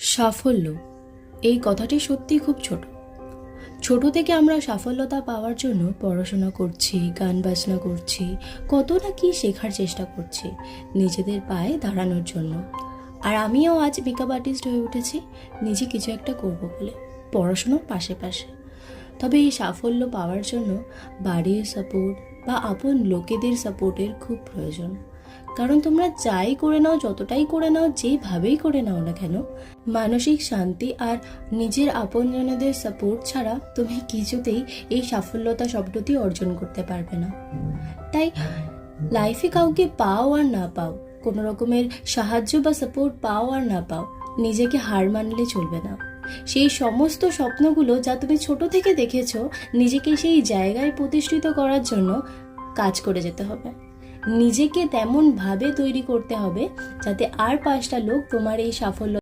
সাফল্য এই কথাটি সত্যি খুব ছোট। ছোট থেকে আমরা সাফল্যতা পাওয়ার জন্য পড়াশোনা করছি, গান বাজনা করছি, কত না কি শেখার চেষ্টা করছি নিজেদের পায়ে দাঁড়ানোর জন্য। আর আমিও আজ মেকআপ আর্টিস্ট হয়ে উঠেছি নিজে কিছু একটা করব বলে, পড়াশোনার পাশে পাশে। তবে এই সাফল্য পাওয়ার জন্য বাড়ির সাপোর্ট বা আপন লোকেদের সাপোর্টের খুব প্রয়োজন। কারণ তোমরা যাই করে নাও, যতটাই করে নাও, যেভাবেই করে নাও না কেন, মানসিক শান্তি আর নিজের আপনজনেদের সাপোর্ট ছাড়া তুমি কিছুতেই এই সাফল্যতা শব্দটি অর্জন করতে পারবে না। তাই লাইফে কাউকে পাও আর না পাও, কোনো রকমের সাহায্য বা সাপোর্ট পাও আর না পাও, নিজেকে হার মানলে চলবে না। সেই সমস্ত স্বপ্নগুলো যা তুমি ছোট থেকে দেখেছো, নিজেকে সেই জায়গায় প্রতিষ্ঠিত করার জন্য কাজ করে যেতে হবে। নিজেকে তেমন ভাবে তৈরি করতে হবে যাতে আর 5টা লোক তোমার এই সাফল্য